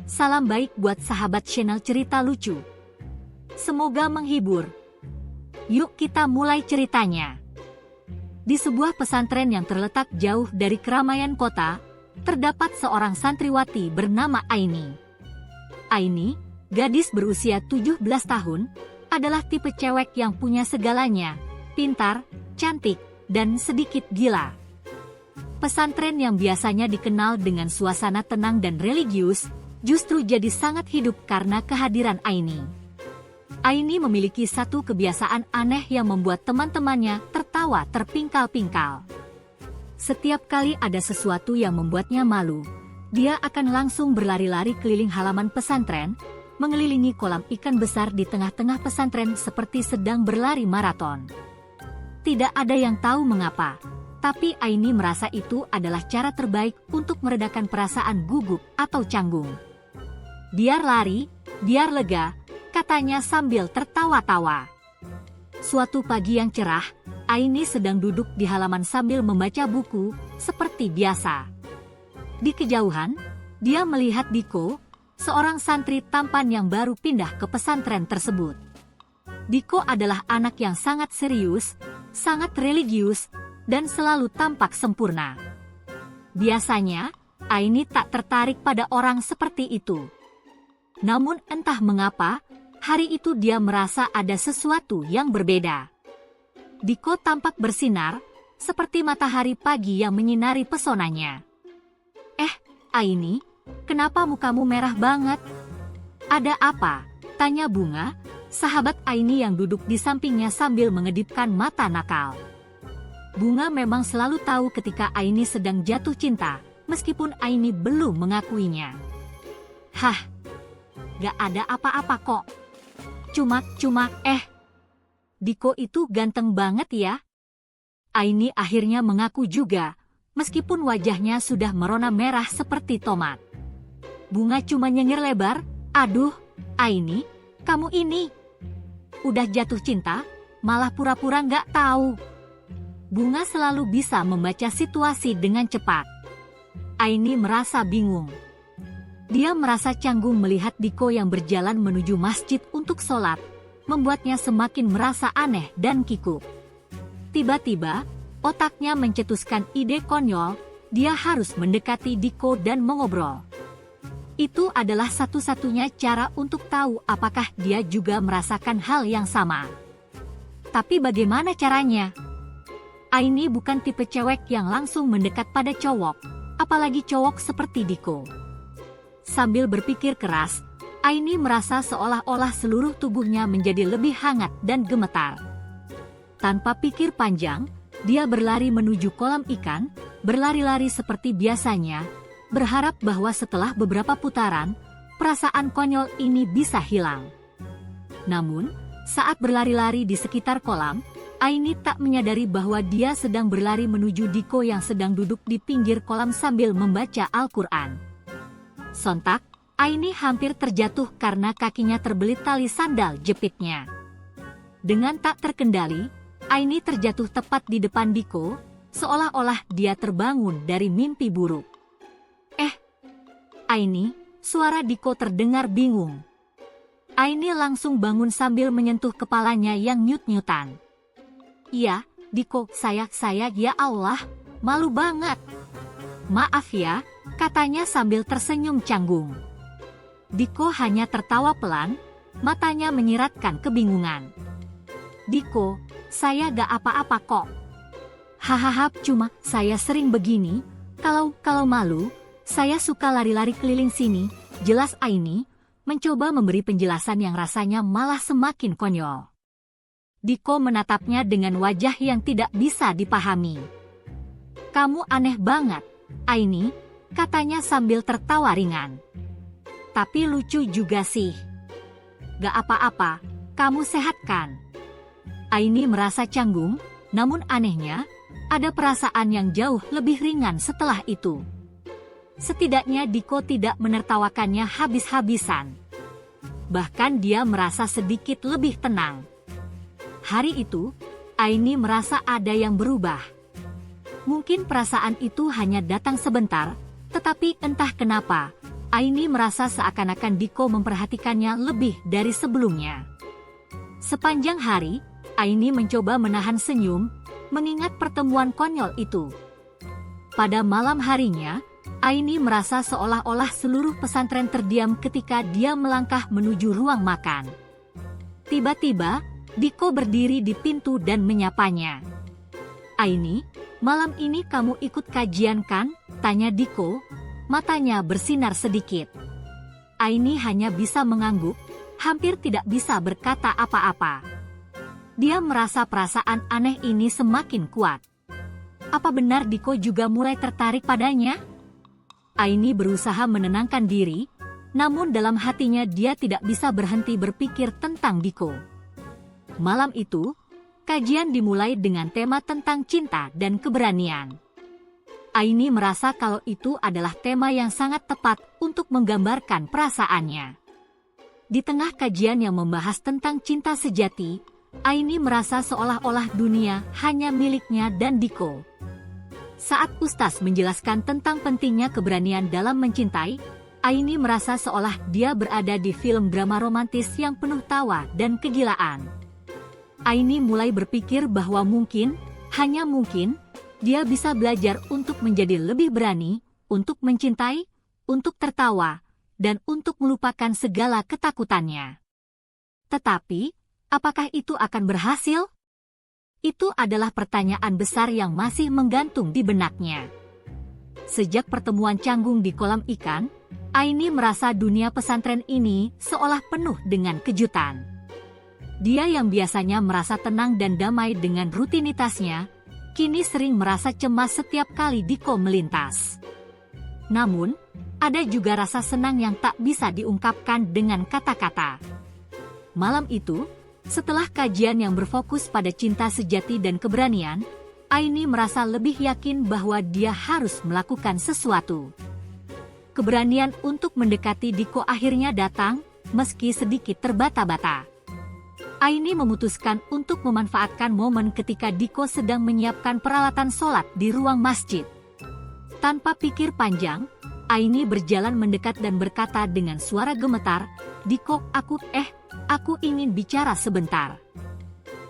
Salam baik buat sahabat channel cerita lucu. Semoga menghibur. Yuk kita mulai ceritanya. Di sebuah pesantren yang terletak jauh dari keramaian kota, terdapat seorang santriwati bernama Aini. Aini, gadis berusia 17 tahun, adalah tipe cewek yang punya segalanya, pintar, cantik, dan sedikit gila. Pesantren yang biasanya dikenal dengan suasana tenang dan religius, justru jadi sangat hidup karena kehadiran Aini. Aini memiliki satu kebiasaan aneh yang membuat teman-temannya tertawa terpingkal-pingkal. Setiap kali ada sesuatu yang membuatnya malu, dia akan langsung berlari-lari keliling halaman pesantren, mengelilingi kolam ikan besar di tengah-tengah pesantren seperti sedang berlari maraton. Tidak ada yang tahu mengapa, tapi Aini merasa itu adalah cara terbaik untuk meredakan perasaan gugup atau canggung. Biar lari, biar lega, katanya sambil tertawa-tawa. Suatu pagi yang cerah, Aini sedang duduk di halaman sambil membaca buku, seperti biasa. Di kejauhan, dia melihat Diko, seorang santri tampan yang baru pindah ke pesantren tersebut. Diko adalah anak yang sangat serius, sangat religius, dan selalu tampak sempurna. Biasanya, Aini tak tertarik pada orang seperti itu. Namun entah mengapa, hari itu dia merasa ada sesuatu yang berbeda. Diko tampak bersinar, seperti matahari pagi yang menyinari pesonanya. Aini, kenapa mukamu merah banget? Ada apa? Tanya Bunga, sahabat Aini yang duduk di sampingnya sambil mengedipkan mata nakal. Bunga memang selalu tahu ketika Aini sedang jatuh cinta, meskipun Aini belum mengakuinya. Hah, gak ada apa-apa kok. Cuma, Diko itu ganteng banget ya. Aini akhirnya mengaku juga, meskipun wajahnya sudah merona merah seperti tomat. Bunga cuma nyengir lebar, aduh, Aini, kamu ini udah jatuh cinta, malah pura-pura gak tahu. Bunga selalu bisa membaca situasi dengan cepat. Aini merasa bingung. Dia merasa canggung melihat Diko yang berjalan menuju masjid untuk sholat, membuatnya semakin merasa aneh dan kikuk. Tiba-tiba, otaknya mencetuskan ide konyol, dia harus mendekati Diko dan mengobrol. Itu adalah satu-satunya cara untuk tahu apakah dia juga merasakan hal yang sama. Tapi bagaimana caranya? Aini bukan tipe cewek yang langsung mendekat pada cowok, apalagi cowok seperti Diko. Sambil berpikir keras, Aini merasa seolah-olah seluruh tubuhnya menjadi lebih hangat dan gemetar. Tanpa pikir panjang, dia berlari menuju kolam ikan, berlari-lari seperti biasanya, berharap bahwa setelah beberapa putaran, perasaan konyol ini bisa hilang. Namun, saat berlari-lari di sekitar kolam, Aini tak menyadari bahwa dia sedang berlari menuju Diko yang sedang duduk di pinggir kolam sambil membaca Al-Quran. Sontak, Aini hampir terjatuh karena kakinya terbelit tali sandal jepitnya. Dengan tak terkendali, Aini terjatuh tepat di depan Diko, seolah-olah dia terbangun dari mimpi buruk. Aini, suara Diko terdengar bingung. Aini langsung bangun sambil menyentuh kepalanya yang nyut-nyutan. Iya, Diko, saya, ya Allah, malu banget. Maaf ya, katanya sambil tersenyum canggung. Diko hanya tertawa pelan, matanya menyiratkan kebingungan. Diko, saya gak apa-apa kok. Hahaha, cuma saya sering begini, kalau malu, saya suka lari-lari keliling sini, jelas Aini, mencoba memberi penjelasan yang rasanya malah semakin konyol. Diko menatapnya dengan wajah yang tidak bisa dipahami. Kamu aneh banget, Aini, katanya sambil tertawa ringan. Tapi lucu juga sih. Gak apa-apa, kamu sehat kan? Aini merasa canggung, namun anehnya, ada perasaan yang jauh lebih ringan setelah itu. Setidaknya Diko tidak menertawakannya habis-habisan. Bahkan dia merasa sedikit lebih tenang. Hari itu, Aini merasa ada yang berubah. Mungkin perasaan itu hanya datang sebentar, tetapi entah kenapa, Aini merasa seakan-akan Diko memperhatikannya lebih dari sebelumnya. Sepanjang hari, Aini mencoba menahan senyum, mengingat pertemuan konyol itu. Pada malam harinya, Aini merasa seolah-olah seluruh pesantren terdiam ketika dia melangkah menuju ruang makan. Tiba-tiba, Diko berdiri di pintu dan menyapanya. "Aini, malam ini kamu ikut kajian kan?" tanya Diko, matanya bersinar sedikit. Aini hanya bisa mengangguk, hampir tidak bisa berkata apa-apa. Dia merasa perasaan aneh ini semakin kuat. Apa benar Diko juga mulai tertarik padanya? Aini berusaha menenangkan diri, namun dalam hatinya dia tidak bisa berhenti berpikir tentang Diko. Malam itu, kajian dimulai dengan tema tentang cinta dan keberanian. Aini merasa kalau itu adalah tema yang sangat tepat untuk menggambarkan perasaannya. Di tengah kajian yang membahas tentang cinta sejati, Aini merasa seolah-olah dunia hanya miliknya dan Diko. Saat Ustaz menjelaskan tentang pentingnya keberanian dalam mencintai, Aini merasa seolah dia berada di film drama romantis yang penuh tawa dan kegilaan. Aini mulai berpikir bahwa mungkin, hanya mungkin, dia bisa belajar untuk menjadi lebih berani, untuk mencintai, untuk tertawa, dan untuk melupakan segala ketakutannya. Tetapi, apakah itu akan berhasil? Itu adalah pertanyaan besar yang masih menggantung di benaknya. Sejak pertemuan canggung di kolam ikan, Aini merasa dunia pesantren ini seolah penuh dengan kejutan. Dia yang biasanya merasa tenang dan damai dengan rutinitasnya, kini sering merasa cemas setiap kali Diko melintas. Namun, ada juga rasa senang yang tak bisa diungkapkan dengan kata-kata. Malam itu, setelah kajian yang berfokus pada cinta sejati dan keberanian, Aini merasa lebih yakin bahwa dia harus melakukan sesuatu. Keberanian untuk mendekati Diko akhirnya datang, meski sedikit terbata-bata. Aini memutuskan untuk memanfaatkan momen ketika Diko sedang menyiapkan peralatan sholat di ruang masjid. Tanpa pikir panjang, Aini berjalan mendekat dan berkata dengan suara gemetar, "Diko, aku ingin bicara sebentar."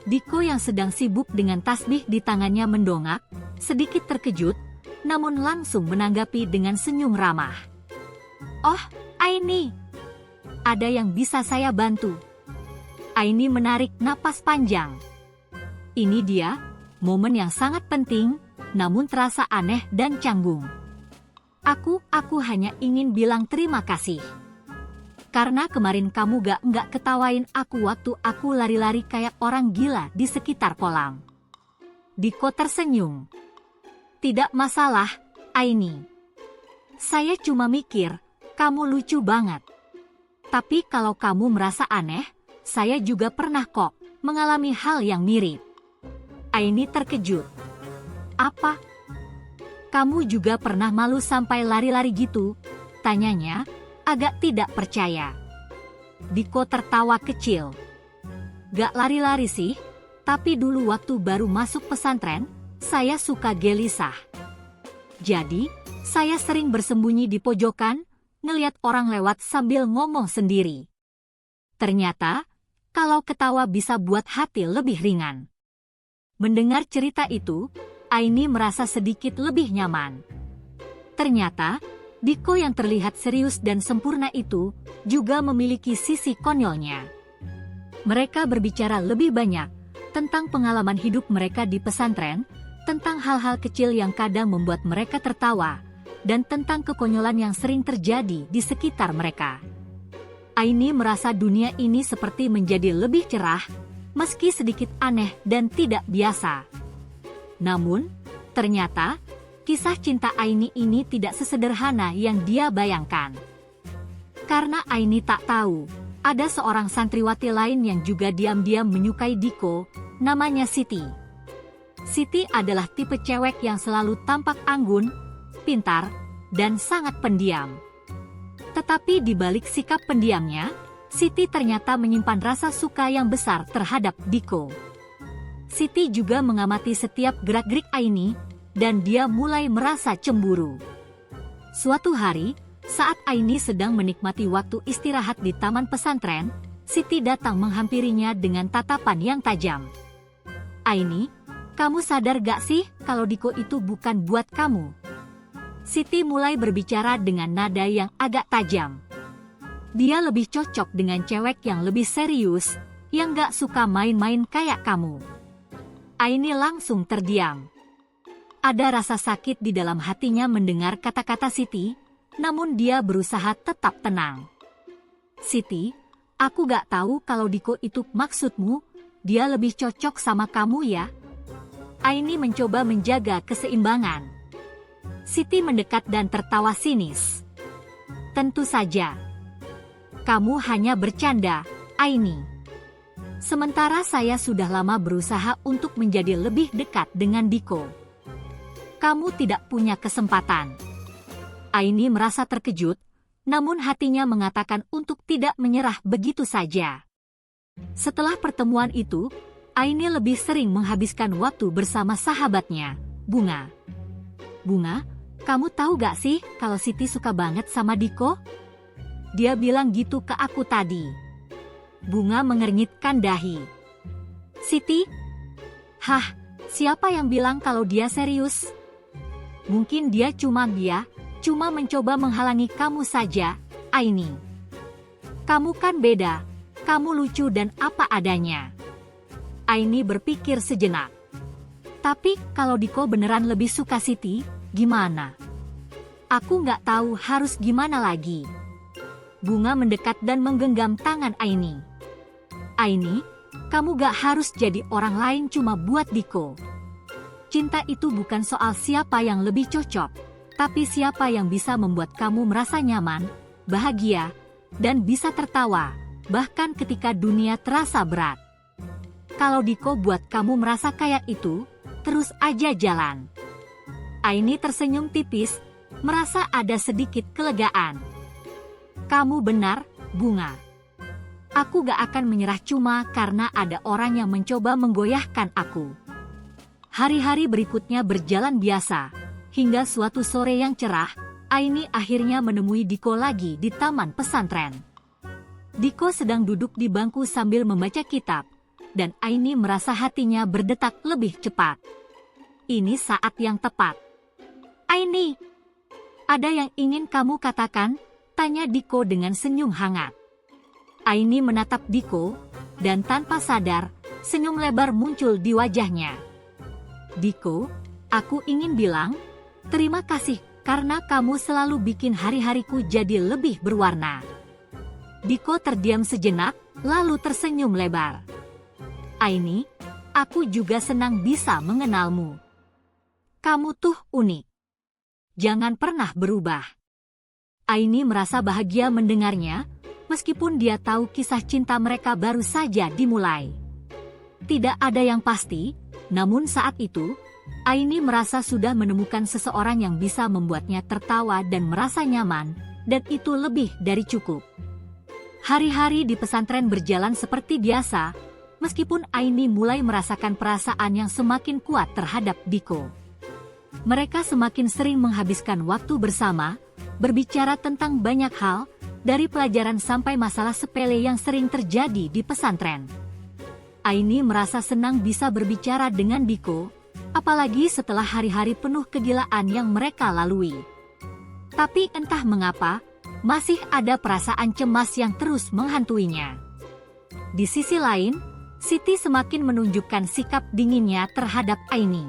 Diko yang sedang sibuk dengan tasbih di tangannya mendongak, sedikit terkejut, namun langsung menanggapi dengan senyum ramah. "Oh, Aini, ada yang bisa saya bantu?" Aini menarik napas panjang. Ini dia, momen yang sangat penting, namun terasa aneh dan canggung. Aku hanya ingin bilang terima kasih. Karena kemarin kamu gak ketawain aku waktu aku lari-lari kayak orang gila di sekitar kolam." Diko tersenyum. "Tidak masalah, Aini. Saya cuma mikir, kamu lucu banget. Tapi kalau kamu merasa aneh, saya juga pernah kok mengalami hal yang mirip." Aini terkejut. "Apa? Kamu juga pernah malu sampai lari-lari gitu?" tanyanya, agak tidak percaya. Diko tertawa kecil. "Gak lari-lari sih, tapi dulu waktu baru masuk pesantren, saya suka gelisah. Jadi, saya sering bersembunyi di pojokan, ngeliat orang lewat sambil ngomong sendiri. Ternyata, kalau ketawa bisa buat hati lebih ringan." Mendengar cerita itu, Aini merasa sedikit lebih nyaman. Ternyata, Diko yang terlihat serius dan sempurna itu juga memiliki sisi konyolnya. Mereka berbicara lebih banyak tentang pengalaman hidup mereka di pesantren, tentang hal-hal kecil yang kadang membuat mereka tertawa, dan tentang kekonyolan yang sering terjadi di sekitar mereka. Aini merasa dunia ini seperti menjadi lebih cerah, meski sedikit aneh dan tidak biasa. Namun, ternyata, kisah cinta Aini ini tidak sesederhana yang dia bayangkan. Karena Aini tak tahu, ada seorang santriwati lain yang juga diam-diam menyukai Diko, namanya Siti. Siti adalah tipe cewek yang selalu tampak anggun, pintar, dan sangat pendiam. Tetapi di balik sikap pendiamnya, Siti ternyata menyimpan rasa suka yang besar terhadap Diko. Siti juga mengamati setiap gerak-gerik Aini, dan dia mulai merasa cemburu. Suatu hari, Saat Aini sedang menikmati waktu istirahat di taman pesantren, Siti datang menghampirinya dengan tatapan yang tajam. "Aini, kamu sadar gak sih kalau Diko itu bukan buat kamu?" Siti mulai berbicara dengan nada yang agak tajam. "Dia lebih cocok dengan cewek yang lebih serius, yang gak suka main-main kayak kamu." Aini langsung terdiam. Ada rasa sakit di dalam hatinya mendengar kata-kata Siti, namun dia berusaha tetap tenang. "Siti, aku gak tahu kalau Diko itu maksudmu, dia lebih cocok sama kamu ya." Aini mencoba menjaga keseimbangan. Siti mendekat dan tertawa sinis. "Tentu saja. Kamu hanya bercanda, Aini. Sementara saya sudah lama berusaha untuk menjadi lebih dekat dengan Diko. Kamu tidak punya kesempatan." Aini merasa terkejut, namun hatinya mengatakan untuk tidak menyerah begitu saja. Setelah pertemuan itu, Aini lebih sering menghabiskan waktu bersama sahabatnya, Bunga. "Bunga, kamu tahu gak sih kalau Siti suka banget sama Diko? Dia bilang gitu ke aku tadi." Bunga mengernyitkan dahi. "Siti? Hah, siapa yang bilang kalau dia serius? Mungkin dia cuma mencoba menghalangi kamu saja, Aini. Kamu kan beda, kamu lucu dan apa adanya." Aini berpikir sejenak. "Tapi kalau Diko beneran lebih suka Siti, gimana? Aku nggak tahu harus gimana lagi." Bunga mendekat dan menggenggam tangan Aini. "Aini, kamu gak harus jadi orang lain cuma buat Diko. Cinta itu bukan soal siapa yang lebih cocok, tapi siapa yang bisa membuat kamu merasa nyaman, bahagia, dan bisa tertawa, bahkan ketika dunia terasa berat. Kalau Diko buat kamu merasa kayak itu, terus aja jalan." Aini tersenyum tipis, merasa ada sedikit kelegaan. "Kamu benar, Bunga. Aku gak akan menyerah cuma karena ada orang yang mencoba menggoyahkan aku." Hari-hari berikutnya berjalan biasa. Hingga suatu sore yang cerah, Aini akhirnya menemui Diko lagi di taman pesantren. Diko sedang duduk di bangku sambil membaca kitab, dan Aini merasa hatinya berdetak lebih cepat. Ini saat yang tepat. "Aini, ada yang ingin kamu katakan?" tanya Diko dengan senyum hangat. Aini menatap Diko, dan tanpa sadar, senyum lebar muncul di wajahnya. "Diko, aku ingin bilang, terima kasih karena kamu selalu bikin hari-hariku jadi lebih berwarna." Diko terdiam sejenak, lalu tersenyum lebar. "Aini, aku juga senang bisa mengenalmu. Kamu tuh unik. Jangan pernah berubah." Aini merasa bahagia mendengarnya, meskipun dia tahu kisah cinta mereka baru saja dimulai. Tidak ada yang pasti, namun saat itu, Aini merasa sudah menemukan seseorang yang bisa membuatnya tertawa dan merasa nyaman, dan itu lebih dari cukup. Hari-hari di pesantren berjalan seperti biasa, meskipun Aini mulai merasakan perasaan yang semakin kuat terhadap Diko. Mereka semakin sering menghabiskan waktu bersama, berbicara tentang banyak hal, dari pelajaran sampai masalah sepele yang sering terjadi di pesantren. Aini merasa senang bisa berbicara dengan Diko, apalagi setelah hari-hari penuh kegilaan yang mereka lalui. Tapi entah mengapa, masih ada perasaan cemas yang terus menghantuinya. Di sisi lain, Siti semakin menunjukkan sikap dinginnya terhadap Aini.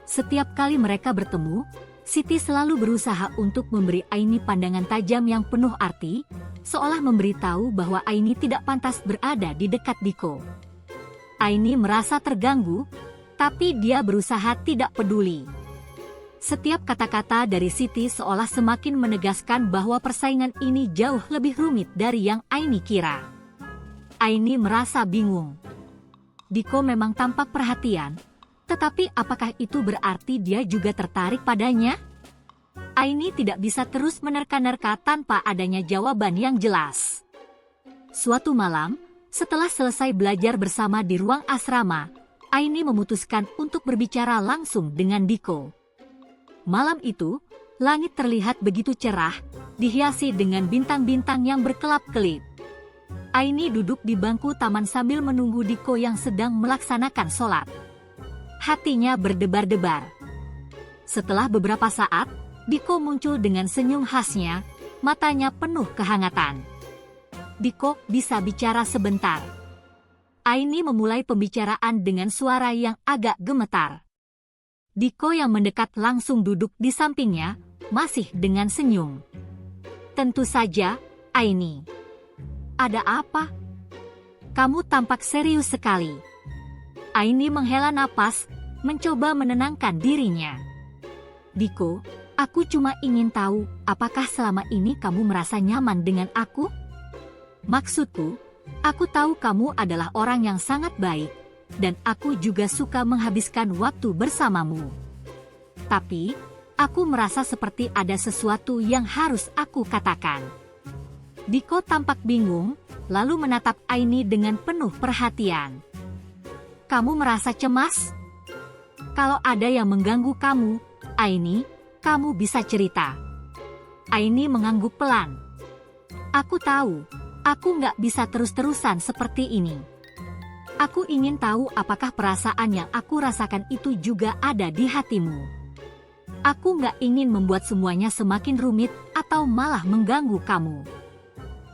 Setiap kali mereka bertemu, Siti selalu berusaha untuk memberi Aini pandangan tajam yang penuh arti, seolah memberitahu bahwa Aini tidak pantas berada di dekat Diko. Aini merasa terganggu, tapi dia berusaha tidak peduli. Setiap kata-kata dari Siti seolah semakin menegaskan bahwa persaingan ini jauh lebih rumit dari yang Aini kira. Aini merasa bingung. Diko memang tampak perhatian, tetapi apakah itu berarti dia juga tertarik padanya? Aini tidak bisa terus menerka-nerka tanpa adanya jawaban yang jelas. Suatu malam, setelah selesai belajar bersama di ruang asrama, Aini memutuskan untuk berbicara langsung dengan Diko. Malam itu, Langit terlihat begitu cerah, dihiasi dengan bintang-bintang yang berkelap-kelip. Aini duduk di bangku taman sambil menunggu Diko yang sedang melaksanakan sholat. Hatinya berdebar-debar. Setelah beberapa saat, Diko muncul dengan senyum khasnya, matanya penuh kehangatan. Diko, bisa bicara sebentar? Aini memulai pembicaraan dengan suara yang agak gemetar. Diko yang mendekat langsung duduk di sampingnya, masih dengan senyum. Tentu saja, Aini. Ada apa? Kamu tampak serius sekali. Aini menghela napas, mencoba menenangkan dirinya. Diko, aku cuma ingin tahu, apakah selama ini kamu merasa nyaman dengan aku? Maksudku, aku tahu kamu adalah orang yang sangat baik, dan aku juga suka menghabiskan waktu bersamamu. Tapi, aku merasa seperti ada sesuatu yang harus aku katakan. Diko tampak bingung, lalu menatap Aini dengan penuh perhatian. Kamu merasa cemas? Kalau ada yang mengganggu kamu, Aini, kamu bisa cerita. Aini mengangguk pelan. Aku tahu, aku nggak bisa terus-terusan seperti ini. Aku ingin tahu apakah perasaan yang aku rasakan itu juga ada di hatimu. Aku nggak ingin membuat semuanya semakin rumit atau malah mengganggu kamu.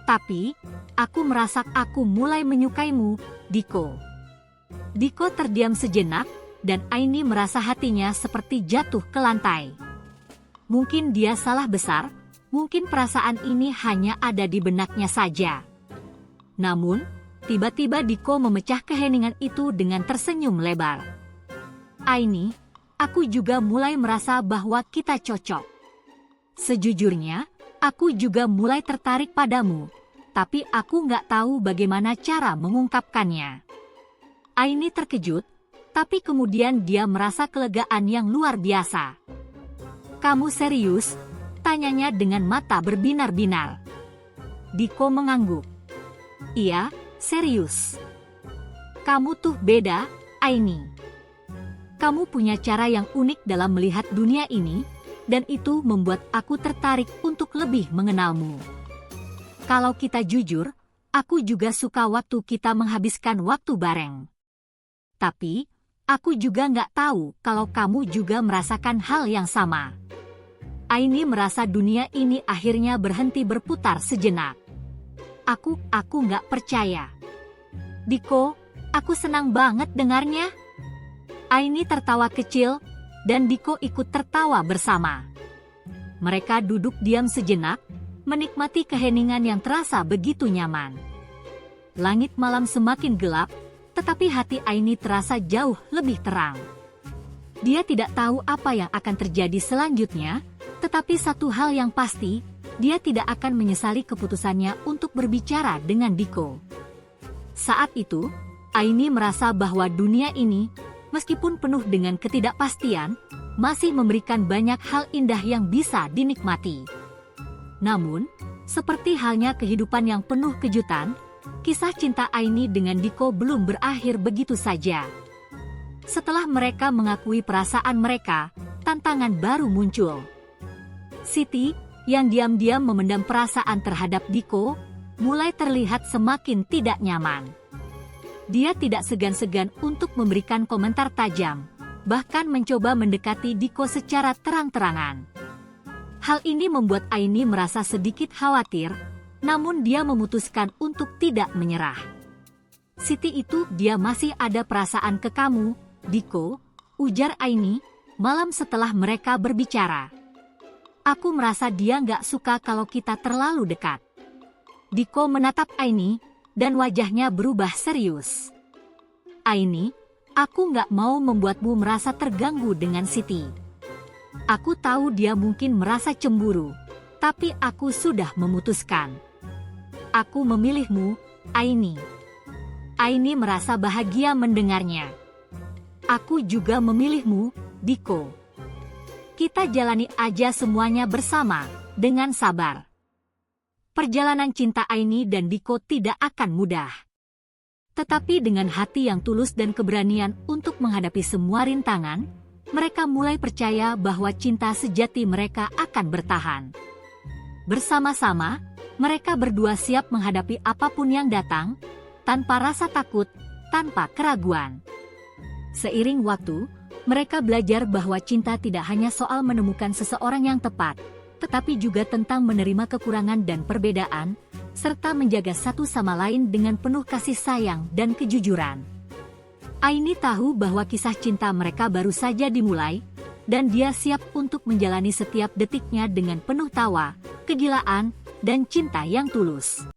Tapi, aku merasa aku mulai menyukaimu, Diko. Diko terdiam sejenak, dan Aini merasa hatinya seperti jatuh ke lantai. Mungkin dia salah besar, mungkin perasaan ini hanya ada di benaknya saja. Namun, tiba-tiba Diko memecah keheningan itu dengan tersenyum lebar. Aini, aku juga mulai merasa bahwa kita cocok. Sejujurnya, aku juga mulai tertarik padamu, tapi aku nggak tahu bagaimana cara mengungkapkannya. Aini terkejut, tapi kemudian dia merasa kelegaan yang luar biasa. Kamu serius? Tanyanya dengan mata berbinar-binar. Diko mengangguk. Iya, serius. Kamu tuh beda, Aini. Kamu punya cara yang unik dalam melihat dunia ini, dan itu membuat aku tertarik untuk lebih mengenalmu. Kalau kita jujur, aku juga suka waktu kita menghabiskan waktu bareng. Tapi, aku juga nggak tahu kalau kamu juga merasakan hal yang sama. Aini merasa dunia ini akhirnya berhenti berputar sejenak. Aku nggak percaya. Diko, aku senang banget dengarnya. Aini tertawa kecil, dan Diko ikut tertawa bersama. Mereka duduk diam sejenak, menikmati keheningan yang terasa begitu nyaman. Langit malam semakin gelap, tetapi hati Aini terasa jauh lebih terang. Dia tidak tahu apa yang akan terjadi selanjutnya, tetapi satu hal yang pasti, dia tidak akan menyesali keputusannya untuk berbicara dengan Diko. Saat itu, Aini merasa bahwa dunia ini, meskipun penuh dengan ketidakpastian, masih memberikan banyak hal indah yang bisa dinikmati. Namun, seperti halnya kehidupan yang penuh kejutan, kisah cinta Aini dengan Diko belum berakhir begitu saja. Setelah mereka mengakui perasaan mereka, tantangan baru muncul. Siti, yang diam-diam memendam perasaan terhadap Diko, mulai terlihat semakin tidak nyaman. Dia tidak segan-segan untuk memberikan komentar tajam, bahkan mencoba mendekati Diko secara terang-terangan. Hal ini membuat Aini merasa sedikit khawatir, namun dia memutuskan untuk tidak menyerah. Siti itu dia masih ada perasaan ke kamu, Diko, ujar Aini, malam setelah mereka berbicara. Aku merasa dia nggak suka kalau kita terlalu dekat. Diko menatap Aini, dan wajahnya berubah serius. Aini, aku nggak mau membuatmu merasa terganggu dengan Siti. Aku tahu dia mungkin merasa cemburu, tapi aku sudah memutuskan. Aku memilihmu, Aini. Aini merasa bahagia mendengarnya. Aku juga memilihmu, Diko. Kita jalani aja semuanya bersama, dengan sabar. Perjalanan cinta Aini dan Diko tidak akan mudah. Tetapi dengan hati yang tulus dan keberanian untuk menghadapi semua rintangan, mereka mulai percaya bahwa cinta sejati mereka akan bertahan. Bersama-sama, mereka berdua siap menghadapi apapun yang datang, tanpa rasa takut, tanpa keraguan. Seiring waktu, mereka belajar bahwa cinta tidak hanya soal menemukan seseorang yang tepat, tetapi juga tentang menerima kekurangan dan perbedaan, serta menjaga satu sama lain dengan penuh kasih sayang dan kejujuran. Aini tahu bahwa kisah cinta mereka baru saja dimulai, dan dia siap untuk menjalani setiap detiknya dengan penuh tawa, kegilaan, dan cinta yang tulus.